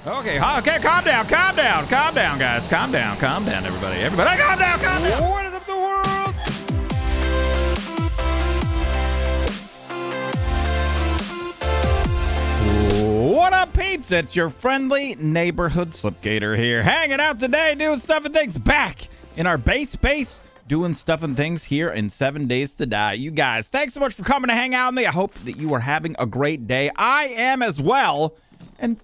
Okay, calm down, guys. Calm down, everybody. Everybody, calm down. What is up, the world? What up, peeps? It's your friendly neighborhood Slipgator here, hanging out today, doing stuff and things back in our base space, doing stuff and things here in 7 Days to Die. You guys, thanks so much for coming to hang out with me. I hope that you are having a great day. I am as well, and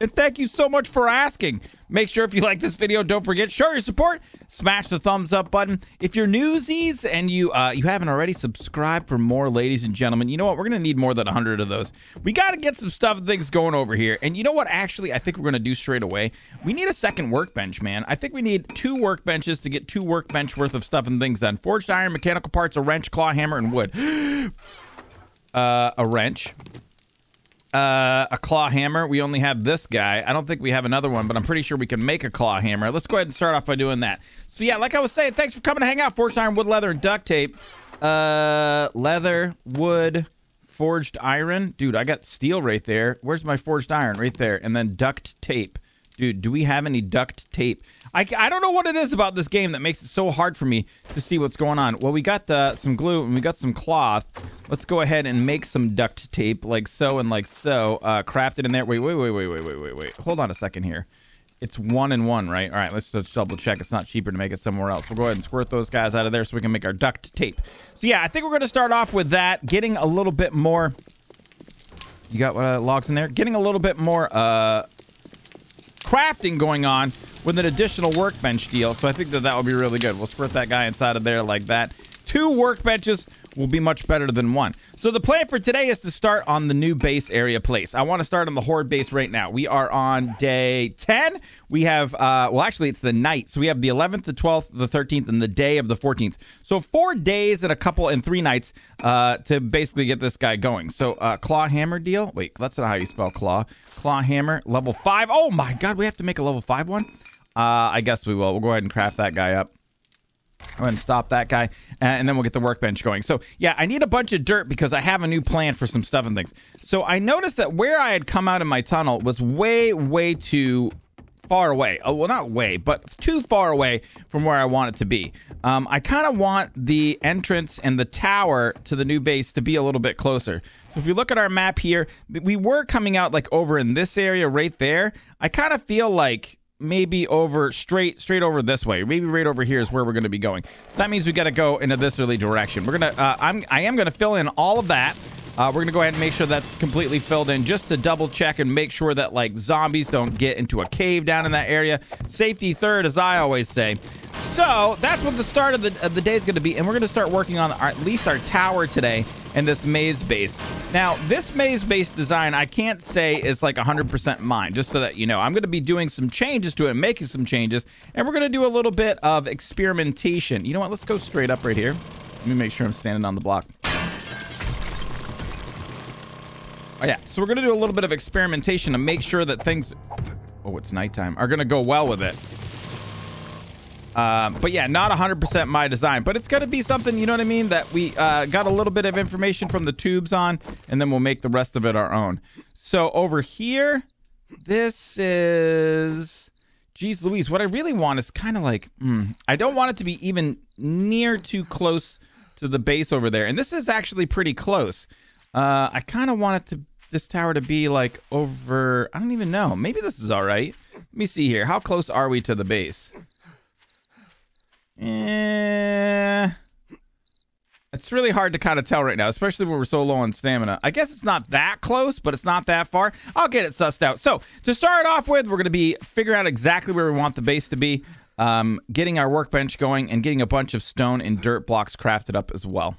thank you so much for asking. Make sure if you like this video, don't forget, show your support. Smash the thumbs up button. If you're newsies and you haven't already, subscribed for more, ladies and gentlemen. You know what? We're going to need more than 100 of those. We got to get some stuff and things going over here. And you know what? Actually, I think we're going to do straight away. We need a second workbench, man. I think we need 2 workbenches to get 2 workbench worth of stuff and things done. Forged iron, mechanical parts, a wrench, claw hammer, and wood. A wrench. A claw hammer. We only have this guy. I don't think we have another one, but I'm pretty sure we can make a claw hammer. Let's go ahead and start off by doing that. So yeah, like I was saying, thanks for coming to hang out. Forged iron, wood, leather, and duct tape. Leather, wood, forged iron. Dude, I got steel right there. Where's my forged iron? Right there. And then duct tape. Dude, do we have any duct tape? I don't know what it is about this game that makes it so hard for me to see what's going on. Well, we got some glue and we got some cloth. Let's go ahead and make some duct tape like so and like so. Craft it in there. Wait. Hold on a second here. It's 1 and 1, right? All right, let's just double check. It's not cheaper to make it somewhere else. We'll go ahead and squirt those guys out of there so we can make our duct tape. So yeah, I think we're going to start off with that. Getting a little bit more... You got logs in there? Getting a little bit more... crafting going on with an additional workbench deal, so I think that will be really good. We'll squirt that guy inside of there like that. 2 workbenches will be much better than 1. So the plan for today is to start on the new base area place. I want to start on the Horde base right now. We are on day 10. We have, well, actually, it's the night. So we have the 11th, the 12th, the 13th, and the day of the 14th. So 4 days and 3 nights to basically get this guy going. So claw hammer deal. Wait, that's not how you spell claw. Claw hammer, level 5. Oh my God, we have to make a level 5 one? I guess we will. We'll go ahead and craft that guy up. Go ahead and stop that guy, and then we'll get the workbench going. So, yeah, I need a bunch of dirt because I have a new plan for some stuff and things. So I noticed that where I had come out of my tunnel was way too far away. Oh, well, not way, but too far away from where I want it to be. I kind of want the entrance and the tower to the new base to be a little bit closer. So if you look at our map here, we were coming out like over in this area right there. I kind of feel like maybe over straight over this way, maybe right over here is where we're going to be going. So that means we got to go into this early direction. We're gonna I am gonna fill in all of that. We're gonna go ahead and make sure that's completely filled in just to double check and make sure that like zombies don't get into a cave down in that area. Safety third, as I always say. So that's what the start of the day is going to be, and we're going to start working on at least our tower today and this maze base. Now, this maze base design, I can't say is like 100% mine, just so that you know. I'm going to be doing some changes to it, making some changes, and we're going to do a little bit of experimentation. You know what? Let's go straight up right here. Let me make sure I'm standing on the block. Oh, yeah. So we're going to do a little bit of experimentation to make sure that things... Oh, it's nighttime. Are going to go well with it. But yeah, not 100% my design, but it's going to be something, you know what I mean, that we got a little bit of information from the tubes on, and then we'll make the rest of it our own. So over here, this is... Geez Louise, what I really want is kind of like... I don't want it to be even near too close to the base over there, and this is actually pretty close. I kind of want it this tower to be like over... I don't even know. Maybe this is all right. Let me see here. How close are we to the base? It's really hard to kind of tell right now, especially when we're so low on stamina. I guess it's not that close, but it's not that far. I'll get it sussed out. So to start off with, we're going to be figuring out exactly where we want the base to be, getting our workbench going, and getting a bunch of stone and dirt blocks crafted up as well.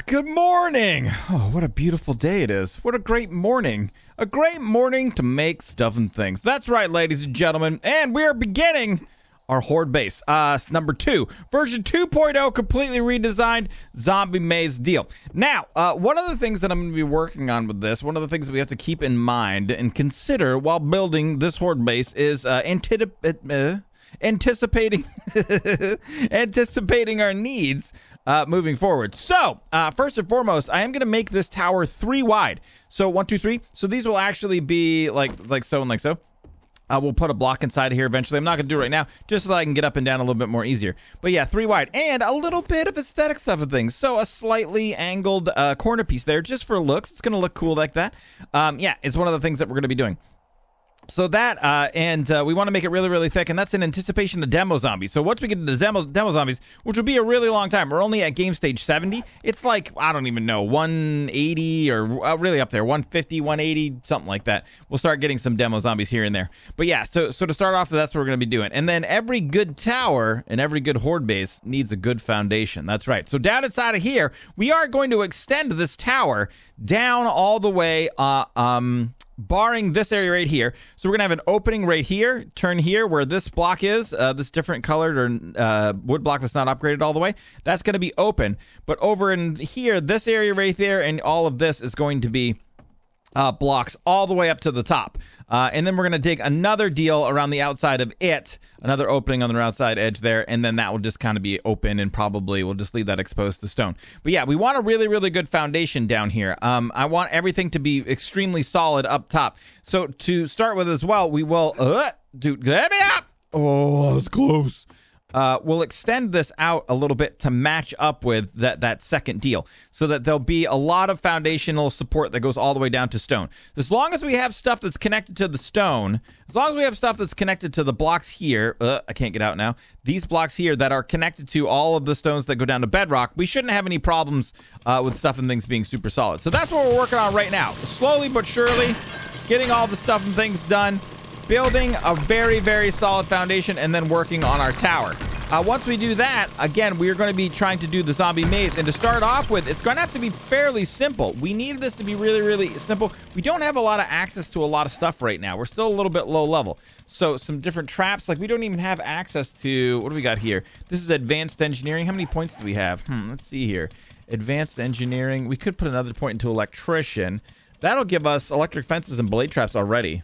Good morning. Oh, what a beautiful day it is. What a great morning. A great morning to make stuff and things. That's right, ladies and gentlemen. And we are beginning our Horde base. Number 2. Version 2.0, completely redesigned zombie maze deal. Now, one of the things that I'm going to be working on with this, one of the things that we have to keep in mind and consider while building this Horde base is anticipating anticipating our needs moving forward. So first and foremost, I am going to make this tower 3 wide. So 1, 2, 3. So these will actually be like so and like so. We'll put a block inside of here eventually. I'm not going to do it right now, just so that I can get up and down a little bit more easier. But yeah, 3 wide. And a little bit of aesthetic stuff and things. So a slightly angled corner piece there, just for looks. It's going to look cool like that. Yeah, it's one of the things that we're going to be doing. So that, and we want to make it really, really thick, and that's in anticipation of demo zombies. So once we get into demo zombies, which will be a really long time, we're only at game stage 70. It's like, I don't even know, 180 or really up there, 150, 180, something like that. We'll start getting some demo zombies here and there. But yeah, so to start off, that's what we're going to be doing. And then every good tower and every good horde base needs a good foundation. That's right. So down inside of here, we are going to extend this tower down all the way, barring this area right here. So we're gonna have an opening right here, turn here where this block is, this different colored or wood block that's not upgraded all the way. That's gonna be open. But over in here, this area right there and all of this is going to be blocks all the way up to the top. And then we're going to dig another deal around the outside of it, another opening on the outside edge there, and then that will just kind of be open and probably we'll just leave that exposed to stone. But yeah, we want a really, really good foundation down here. I want everything to be extremely solid up top. So to start with as well, we will, dude, let me up! Oh, that was close. We'll extend this out a little bit to match up with that second deal so that there'll be a lot of foundational support that goes all the way down to stone. As long as we have stuff that's connected to the stone, as long as we have stuff that's connected to the blocks here, I can't get out now, these blocks here that are connected to all of the stones that go down to bedrock, we shouldn't have any problems with stuff and things being super solid. So that's what we're working on right now. Slowly but surely, getting all the stuff and things done, building a very, very solid foundation, and then working on our tower. Once we do that, again, we are going to be trying to do the zombie maze. And to start off with, it's going to have to be fairly simple. We need this to be really, really simple. We don't have a lot of access to a lot of stuff right now. We're still a little bit low level. So some different traps, like we don't even have access to, what do we got here? This is advanced engineering. How many points do we have? Let's see here. Advanced engineering. We could put another point into electrician. That'll give us electric fences and blade traps already.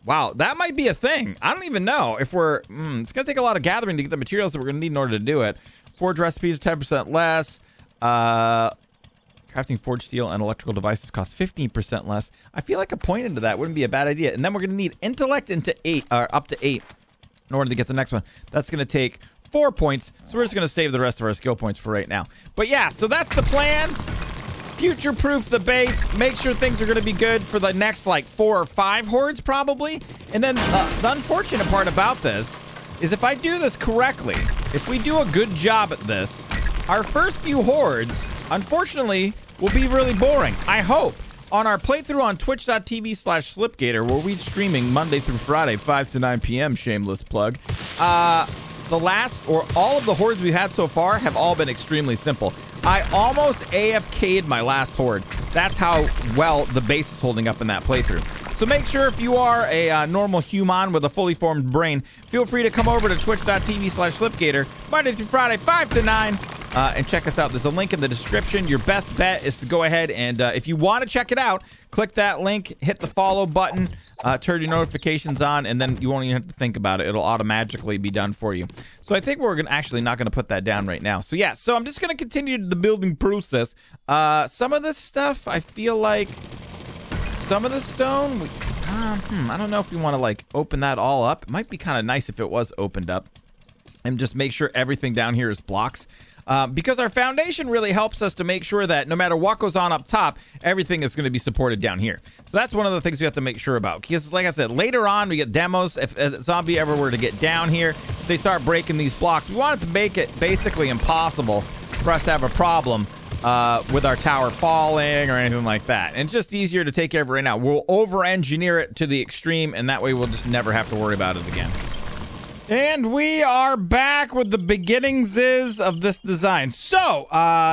Wow, that might be a thing. I don't even know if we're... it's going to take a lot of gathering to get the materials that we're going to need in order to do it. Forge recipes are 10% less. Crafting forged steel and electrical devices cost 15% less. I feel like a point into that wouldn't be a bad idea. And then we're going to need intellect into 8, or up to 8 in order to get the next one. That's going to take 4 points. So we're just going to save the rest of our skill points for right now. But yeah, so that's the plan. Future-proof the base, make sure things are going to be good for the next like 4 or 5 hordes probably. And then the unfortunate part about this is if I do this correctly, if we do a good job at this, our first few hordes, unfortunately, will be really boring. I hope. On our playthrough on twitch.tv/slipgator, where we're streaming Monday through Friday, 5 to 9 p.m., shameless plug, the last, or all of the hordes we've had so far have all been extremely simple. I almost AFK'd my last horde. That's how well the base is holding up in that playthrough. So make sure if you are a normal human with a fully formed brain, feel free to come over to twitch.tv/slipgator, Monday through Friday, 5 to 9, and check us out. There's a link in the description. Your best bet is to go ahead and if you want to check it out, click that link, hit the follow button, turn your notifications on, and then you won't even have to think about it. It'll automatically be done for you. So I think we're actually not going to put that down right now. So yeah, so I'm just going to continue the building process. Some of this stuff, I feel like some of the stone, I don't know if we want to like open that all up. It might be kind of nice if it was opened up and just make sure everything down here is blocks. Because our foundation really helps us to make sure that no matter what goes on up top, everything is going to be supported down here. So that's one of the things we have to make sure about. Because like I said, later on we get demos. If a zombie ever were to get down here, if they start breaking these blocks, we want it to make it basically impossible for us to have a problem with our tower falling or anything like that. And it's just easier to take care of it right now. We'll over-engineer it to the extreme, and that way we'll just never have to worry about it again. And we are back with the beginnings of this design. So,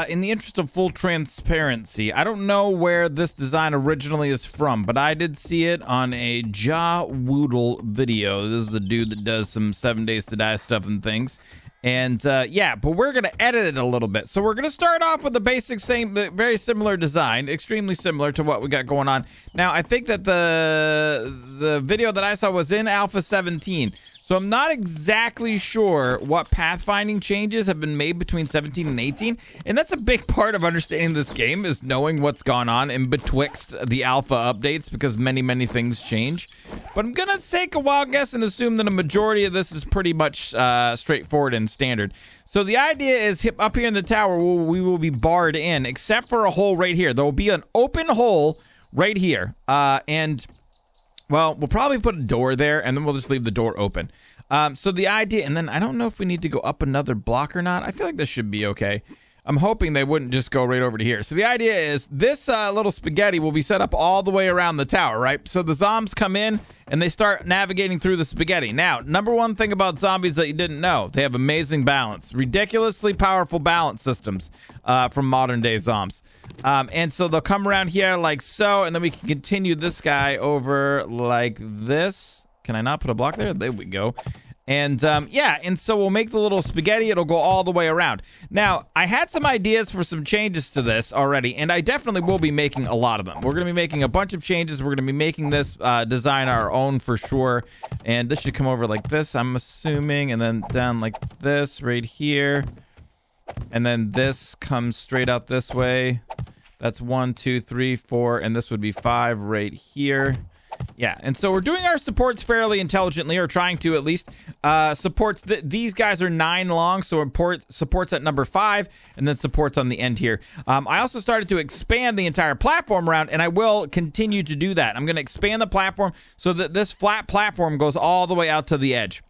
in the interest of full transparency, I don't know where this design originally is from, but I did see it on a Ja Woodle video. This is the dude that does some 7 Days to Die stuff and things. And, yeah, but we're going to edit it a little bit. So we're going to start off with the basic same, very similar design, extremely similar to what we got going on. Now, I think that the video that I saw was in Alpha 17. So So I'm not exactly sure what pathfinding changes have been made between 17 and 18. And that's a big part of understanding this game, is knowing what's gone on in betwixt the alpha updates, because many, many things change. But I'm going to take a wild guess and assume that a majority of this is pretty much straightforward and standard. So the idea is up here in the tower, we will be barred in, except for a hole right here. There will be an open hole right here. Well, we'll probably put a door there, and then we'll just leave the door open. So the idea, and then I don't know if we need to go up another block or not. I feel like this should be okay. I'm hoping they wouldn't just go right over to here. So the idea is this little spaghetti will be set up all the way around the tower, right? So the zombies come in, and they start navigating through the spaghetti. Now, number one thing about zombies that you didn't know, they have amazing balance. Ridiculously powerful balance systems from modern-day zombies. And so they'll come around here like so, and then we can continue this guy over like this. Can I not put a block there? There we go. And yeah, and so we'll make the little spaghetti. It'll go all the way around. Now, I had some ideas for some changes to this already, and I definitely will be making a lot of them. We're going to be making a bunch of changes. We're going to be making this design our own for sure. And this should come over like this, I'm assuming, and then down like this right here. And then this comes straight out this way. That's 1, 2, 3, 4, and this would be 5 right here. Yeah, and so we're doing our supports fairly intelligently, or trying to at least. Supports, these guys are 9 long, so supports at number 5, and then supports on the end here. I also started to expand the entire platform around, and I will continue to do that. I'm going to expand the platform so that this flat platform goes all the way out to the edge.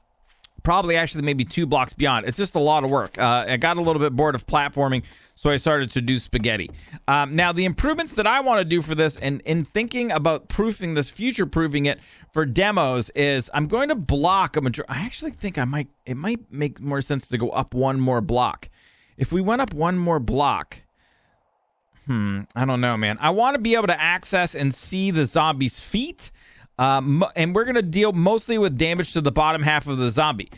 Probably actually maybe 2 blocks beyond. It's just a lot of work. I got a little bit bored of platforming, so I started to do spaghetti. Now, the improvements that I want to do for this, and in thinking about proofing this, future-proofing it for demos, is I'm going to block a majority. I actually think it might make more sense to go up 1 more block. If we went up 1 more block, I don't know, man. I want to be able to access and see the zombies' feet. And we're going to deal mostly with damage to the bottom half of the zombie.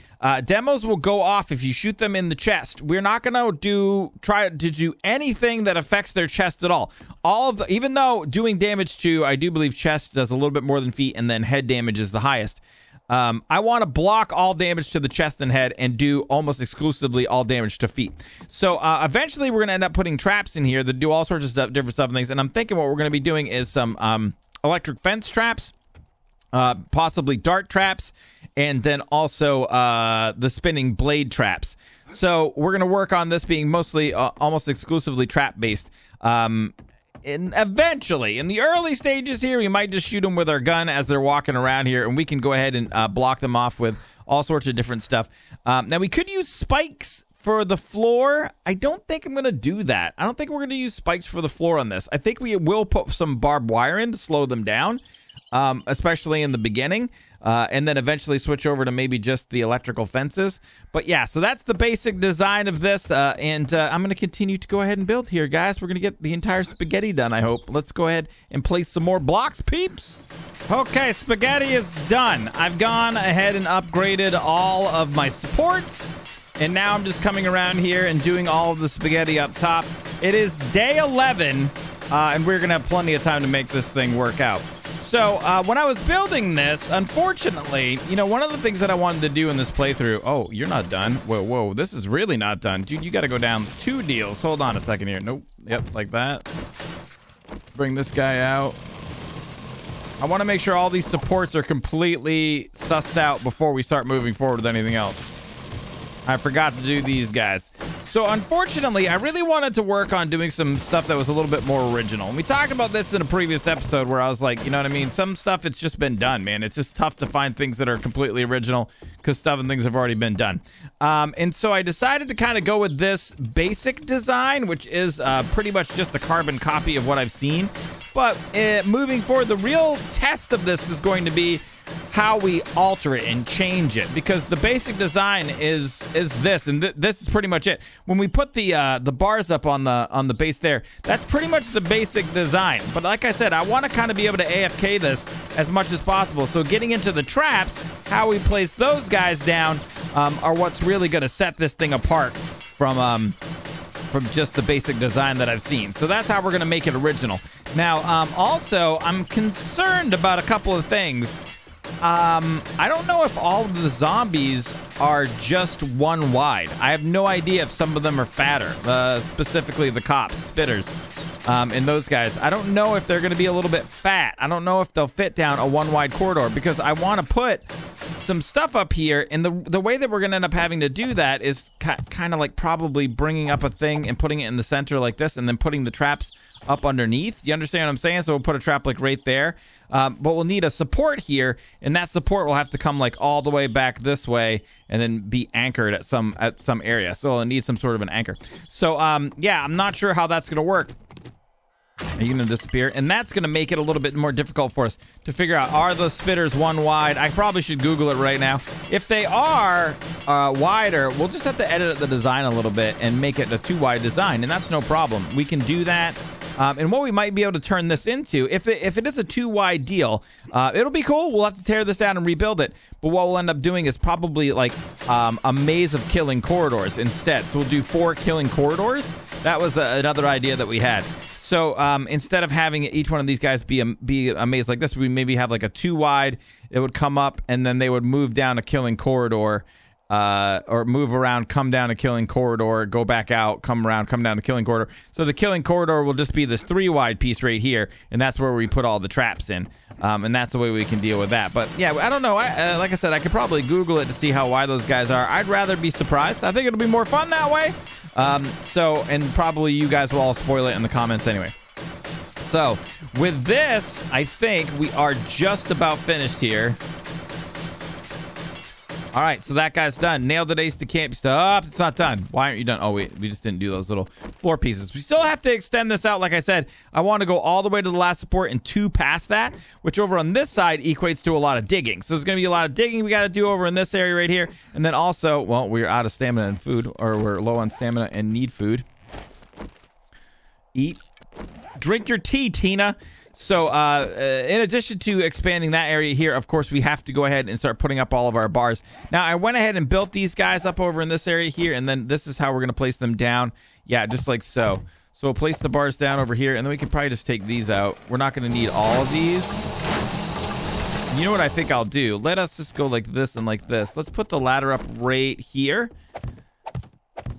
Demos will go off if you shoot them in the chest. We're not going to try to do anything that affects their chest at all. Even though doing damage to, I do believe chest does a little bit more than feet, and then head damage is the highest. I want to block all damage to the chest and head and do almost exclusively all damage to feet. So eventually we're going to end up putting traps in here that do all sorts of stuff, different stuff and things. And I'm thinking what we're going to be doing is some electric fence traps. Possibly dart traps, and then also the spinning blade traps. So we're going to work on this being mostly almost exclusively trap based. And eventually, in the early stages here, we might just shoot them with our gun as they're walking around here, and we can go ahead and block them off with all sorts of different stuff. Now, we could use spikes for the floor. I don't think I'm going to do that. I don't think we're going to use spikes for the floor on this. I think we will put some barbed wire in to slow them down. Especially in the beginning, and then eventually switch over to maybe just the electrical fences. But yeah, so that's the basic design of this, and I'm going to continue to go ahead and build here, guys. We're going to get the entire spaghetti done, I hope. Let's go ahead and place some more blocks, peeps. Okay, spaghetti is done. I've gone ahead and upgraded all of my supports, and now I'm just coming around here and doing all of the spaghetti up top. It is day 11, and we're going to have plenty of time to make this thing work out. So, when I was building this, unfortunately, you know, one of the things that I wanted to do in this playthrough... Oh, you're not done. Whoa, this is really not done. Dude, you got to go down 2 deals. Hold on a second here. Nope. Yep, like that. Bring this guy out. I want to make sure all these supports are completely sussed out before we start moving forward with anything else. I forgot to do these guys. So unfortunately, I really wanted to work on doing some stuff that was a little bit more original. And we talked about this in a previous episode where I was like, you know what I mean? Some stuff, it's just been done, man. It's just tough to find things that are completely original because stuff and things have already been done. And so I decided to kind of go with this basic design, which is pretty much just a carbon copy of what I've seen. But moving forward, the real test of this is going to be how we alter it and change it, because the basic design is this, and this is pretty much it. When we put the bars up on the base there, that's pretty much the basic design. But like I said, I want to kind of be able to AFK this as much as possible. So getting into the traps, how we place those guys down, are what's really going to set this thing apart from just the basic design that I've seen. So that's how we're going to make it original. Now, also, I'm concerned about a couple of things. I don't know if all of the zombies are just one wide. I have no idea if some of them are fatter, specifically the cops, spitters, and those guys. I don't know if they're going to be a little bit fat. I don't know if they'll fit down a one wide corridor because I want to put some stuff up here. And the way that we're going to end up having to do that is kind of like probably bringing up a thing and putting it in the center like this and then putting the traps up underneath. You understand what I'm saying? So we'll put a trap like right there. But we'll need a support here, and that support will have to come like all the way back this way and then be anchored at some area. So it'll need some sort of an anchor. So yeah, I'm not sure how that's going to work. Are you going to disappear? And that's going to make it a little bit more difficult for us to figure out, are the spitters one wide? I probably should Google it right now. If they are wider, we'll just have to edit the design a little bit and make it a 2-wide design, and that's no problem. We can do that. And what we might be able to turn this into, if it is a 2-wide deal, it'll be cool. We'll have to tear this down and rebuild it. But what we'll end up doing is probably like a maze of killing corridors instead. So we'll do 4 killing corridors. That was another idea that we had. So instead of having each one of these guys be a maze like this, we maybe have like a 2-wide. It would come up and then they would move down a killing corridor, or move around, come down a killing corridor, go back out, come around, come down a killing corridor. So the killing corridor will just be this 3-wide piece right here, and that's where we put all the traps in. And that's the way we can deal with that. But yeah, I don't know. Like I said, I could probably Google it to see how wide those guys are. I'd rather be surprised. I think it'll be more fun that way. And probably you guys will all spoil it in the comments anyway. So with this, I think we are just about finished here. All right, so that guy's done. Nailed it, ace to camp stuff. It's not done. Why aren't you done? Oh, wait, we just didn't do those little floor pieces. We still have to extend this out. Like I said, I want to go all the way to the last support and 2 past that, which over on this side equates to a lot of digging. So there's going to be a lot of digging we got to do over in this area right here. And then also, well, we're out of stamina and food, or we're low on stamina and need food. Eat. Drink your tea, Tina. So in addition to expanding that area here, of course, we have to go ahead and start putting up all of our bars. Now, I went ahead and built these guys up over in this area here, and then this is how we're going to place them down. Yeah, just like so. So we'll place the bars down over here, and then we can probably just take these out. We're not going to need all of these. You know what I think I'll do? Let us just go like this and like this. Let's put the ladder up right here.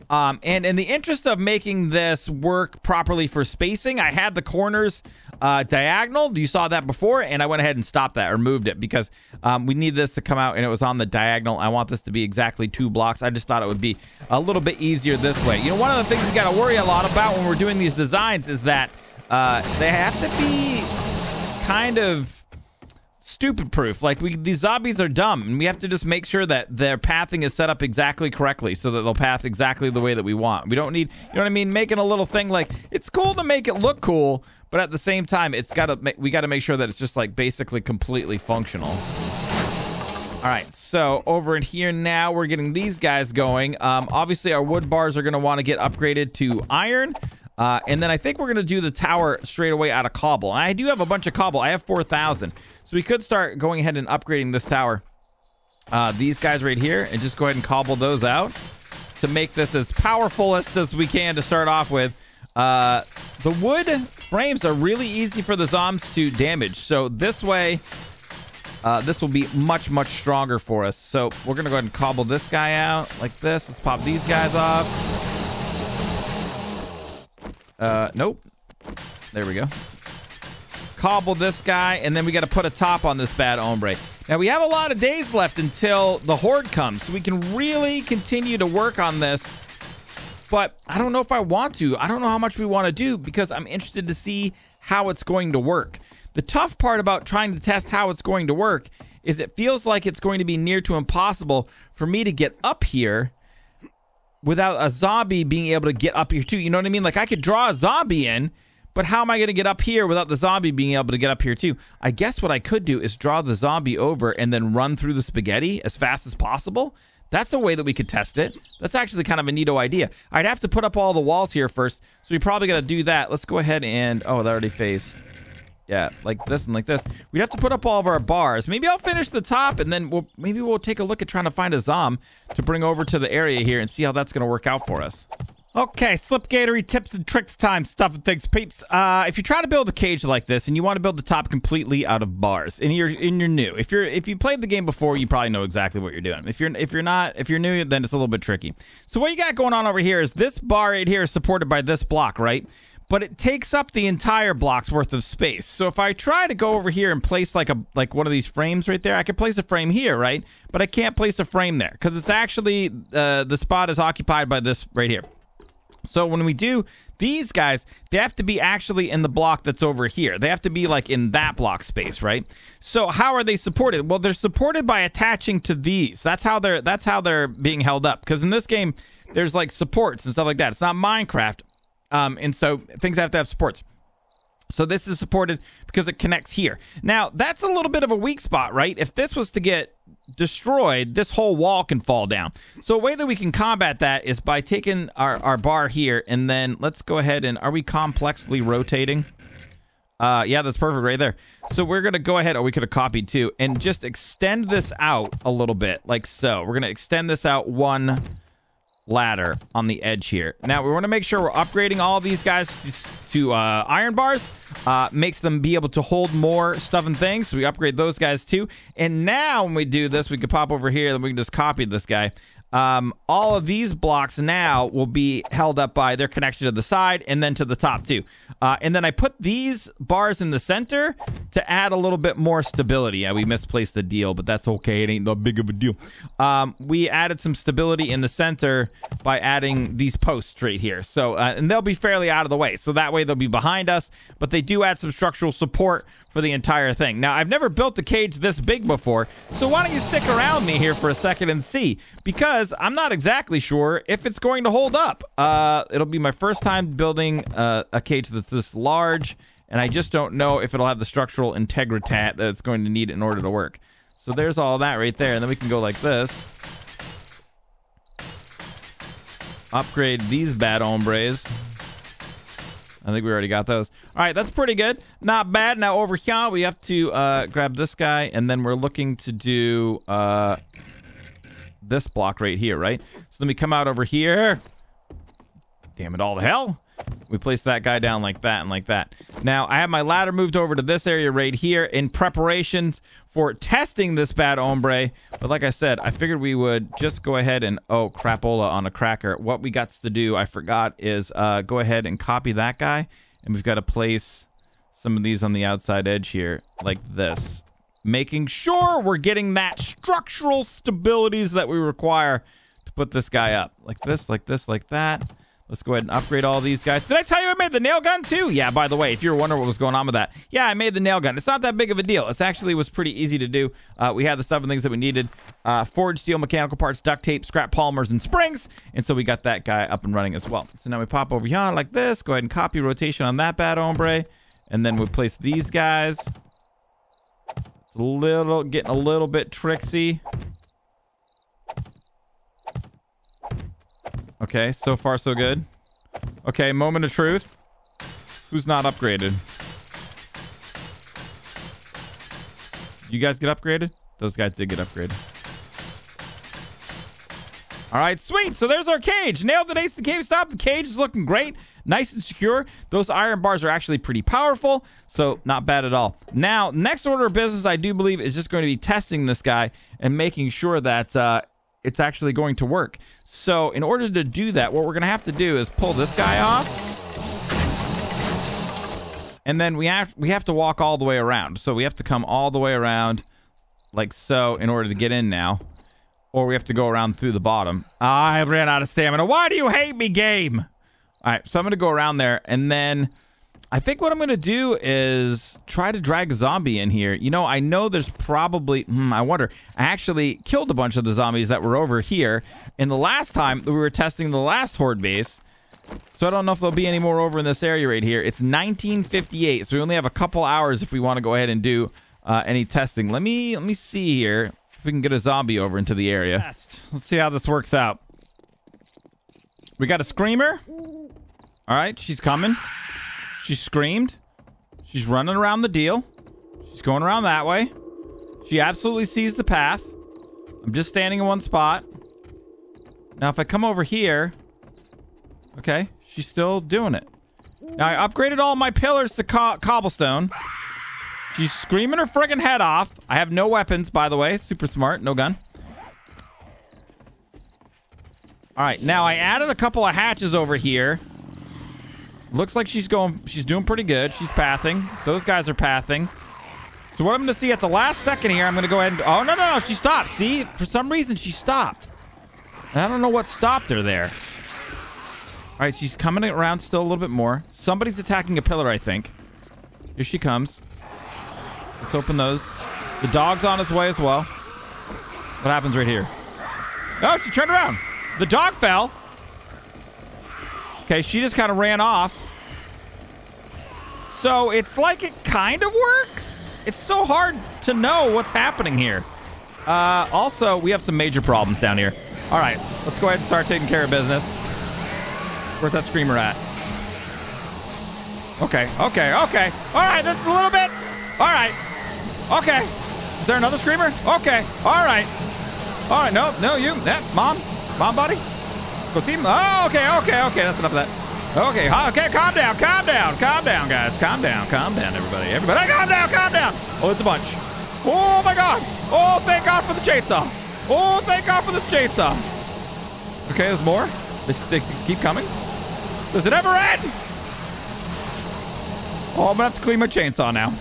And in the interest of making this work properly for spacing, I had the corners diagonal. You saw that before, and I went ahead and stopped that or moved it because we need this to come out, and it was on the diagonal. I want this to be exactly 2 blocks. I just thought it would be a little bit easier this way. You know, one of the things we got to worry a lot about when we're doing these designs is that they have to be kind of stupid proof. Like, these zombies are dumb, and we have to just make sure that their pathing is set up exactly correctly so that they'll path exactly the way that we want. We don't need, you know what I mean, making a little thing like, it's cool to make it look cool, but at the same time, we got to make sure that it's just like basically completely functional. All right, so over in here now, we're getting these guys going. Obviously, our wood bars are going to want to get upgraded to iron. And then I think we're going to do the tower straight away out of cobble. And I do have a bunch of cobble. I have 4,000. So we could start going ahead and upgrading this tower. These guys right here, and just go ahead and cobble those out to make this as powerful as we can to start off with. The wood frames are really easy for the zombies to damage. So this way, this will be much, much stronger for us. So we're going to go ahead and cobble this guy out like this. Let's pop these guys off. Nope. There we go. Cobble this guy, and then we got to put a top on this bad hombre. Now, we have a lot of days left until the Horde comes, so we can really continue to work on this. But I don't know if I want to. I don't know how much we want to do because I'm interested to see how it's going to work. The tough part about trying to test how it's going to work is it feels like it's going to be near to impossible for me to get up here without a zombie being able to get up here too. You know what I mean? Like, I could draw a zombie in, but how am I going to get up here without the zombie being able to get up here too? I guess what I could do is draw the zombie over and then run through the spaghetti as fast as possible. That's a way that we could test it. That's actually kind of a neato idea. I'd have to put up all the walls here first, so we probably got to do that. Let's go ahead and... Oh, that already faced. Yeah, like this and like this. We'd have to put up all of our bars. Maybe I'll finish the top, and then we'll take a look at trying to find a zom to bring over to the area here and see how that's going to work out for us. Okay, Slipgatory tips and tricks time, stuff and things, peeps. If you try to build a cage like this and you want to build the top completely out of bars, and you're new, if you played the game before, you probably know exactly what you're doing. If you're new, then it's a little bit tricky. So what you got going on over here is this bar right here is supported by this block, right? But it takes up the entire block's worth of space. So if I try to go over here and place like one of these frames right there, I could place a frame here, right? But I can't place a frame there because it's actually the spot is occupied by this right here. So when we do these guys, they have to be actually in the block that's over here. They have to be like in that block space, right? So how are they supported? Well, they're supported by attaching to these. That's how they're being held up. Because in this game, there's like supports and stuff like that. It's not Minecraft. And so things have to have supports. So this is supported because it connects here. Now, that's a little bit of a weak spot, right? If this was to get destroyed, this whole wall can fall down. So a way that we can combat that is by taking our bar here, and then let's go ahead and, are we complexly rotating? Yeah, that's perfect right there. So we're going to go ahead, we could have copied too, and just extend this out a little bit, like so. We're going to extend this out one ladder on the edge here. Now we want to make sure we're upgrading all these guys to iron bars. Makes them be able to hold more stuff and things, so we upgrade those guys too. And now when we do this, we can pop over here and we can just copy this guy. All of these blocks now will be held up by their connection to the side and then to the top too. And then I put these bars in the center to add a little bit more stability. Yeah, we misplaced the deal, but that's okay. It ain't that big of a deal. We added some stability in the center by adding these posts right here. So, and they'll be fairly out of the way. So that way they'll be behind us, but they do add some structural support for the entire thing. Now, I've never built a cage this big before, so why don't you stick around me here for a second and see? Because I'm not exactly sure if it's going to hold up. It'll be my first time building a cage that's this large, and I just don't know if it'll have the structural integrity that it's going to need in order to work. So there's all that right there, and then we can go like this. Upgrade these bad hombres. I think we already got those. All right, that's pretty good. Not bad. Now over here, we have to grab this guy, and then we're looking to do this block right here, right? So let me come out over here. Damn it, all the hell. We place that guy down like that and like that. Now, I have my ladder moved over to this area right here in preparations for testing this bad hombre. But like I said, I figured we would just go ahead and, oh, crapola on a cracker. What we got to do, I forgot, is go ahead and copy that guy. And we've got to place some of these on the outside edge here like this. Making sure we're getting that structural stabilities that we require to put this guy up. Like this, like this, like that. Let's go ahead and upgrade all these guys. Did I tell you I made the nail gun too? Yeah, by the way, if you were wondering what was going on with that. Yeah, I made the nail gun. It's not that big of a deal. It actually was pretty easy to do. We had the stuff and things that we needed. Forged steel, mechanical parts, duct tape, scrap polymers, and springs. And so we got that guy up and running as well. So now we pop over here like this. Go ahead and copy rotation on that bad hombre. And then we place these guys. It's getting a little bit tricksy. Okay, so far so good. Okay, moment of truth. Who's not upgraded? You guys get upgraded? Those guys did get upgraded. All right, sweet. So there's our cage. Nailed it, Ace the Cave Stop. The cage is looking great. Nice and secure. Those iron bars are actually pretty powerful, so not bad at all. Now, next order of business, I do believe, is just going to be testing this guy and making sure that it's actually going to work. So in order to do that, what we're going to have to do is pull this guy off. And then we have to walk all the way around. So we have to come all the way around like so in order to get in now. Or we have to go around through the bottom. I ran out of stamina. Why do you hate me, game? All right, so I'm going to go around there. And then I think what I'm going to do is try to drag a zombie in here. You know, I know there's probably... I wonder. I actually killed a bunch of the zombies that were over here. And the last time we were testing the last Horde base. So I don't know if there'll be any more over in this area right here. It's 1958. So we only have a couple hours if we want to go ahead and do any testing. Let me see here if we can get a zombie over into the area. Let's see how this works out. We got a screamer. All right, she's coming. She screamed. She's running around the deal. She's going around that way. She absolutely sees the path. I'm just standing in one spot. Now, if I come over here, Okay, she's still doing it. Now, I upgraded all my pillars to cobblestone. She's screaming her friggin' head off. I have no weapons, by the way. Super smart. No gun. All right, now I added a couple of hatches over here. Looks like she's doing pretty good. She's pathing. Those guys are pathing. So what I'm going to see at the last second here, I'm going to go ahead and... Oh, no, she stopped. See? For some reason, she stopped. And I don't know what stopped her there. All right, she's coming around still a little bit more. Somebody's attacking a pillar, I think. Here she comes. Let's open those. The dog's on his way as well. What happens right here? Oh, she turned around. The dog fell. Okay, she just kind of ran off. So it's like it kind of works. It's so hard to know what's happening here. Also, we have some major problems down here. All right, let's go ahead and start taking care of business. Where's that screamer at? Okay. All right, that's a little bit. All right. Okay. Is there another screamer? Okay. All right. No, you. Mom, buddy. Go team. Oh, okay. That's enough of that. Okay, calm down, guys. Calm down, everybody. Calm down. Oh, it's a bunch. Oh, my God. Oh, thank God for the chainsaw. Oh, thank God for this chainsaw. Okay, there's more. They keep coming. Does it ever end? Oh, I'm going to have to clean my chainsaw now.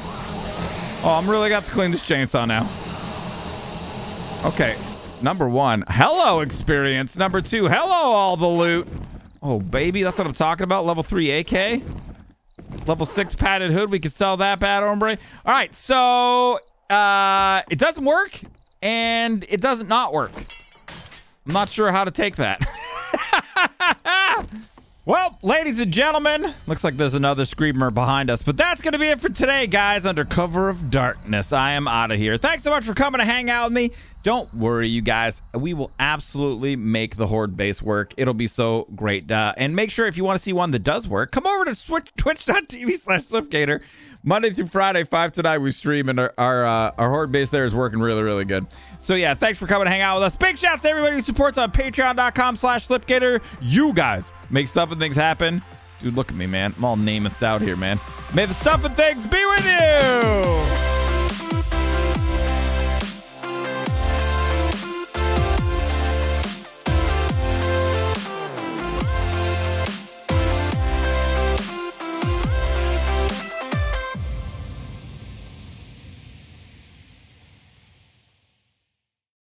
Oh, I'm really got to clean this chainsaw now. Okay. Number 1, hello experience. Number 2, hello all the loot. Oh, baby, that's what I'm talking about. Level 3 AK. Level 6 padded hood. We could sell that, bad hombre. All right, so it doesn't work, and it doesn't not work. I'm not sure how to take that. Well, ladies and gentlemen, looks like there's another screamer behind us, but that's going to be it for today, guys. Under cover of darkness, I am out of here. Thanks so much for coming to hang out with me. Don't worry, you guys. We will absolutely make the Horde base work. It'll be so great. And make sure if you want to see one that does work, come over to twitch.tv/Slipgator. Monday through Friday, 5 to 9, we stream, and our Horde base there is working really, really good. So, yeah, thanks for coming to hang out with us. Big shouts to everybody who supports on patreon.com/Slipgator. You guys make stuff and things happen. Dude, look at me, man. I'm all nameth out here, man. May the stuff and things be with you.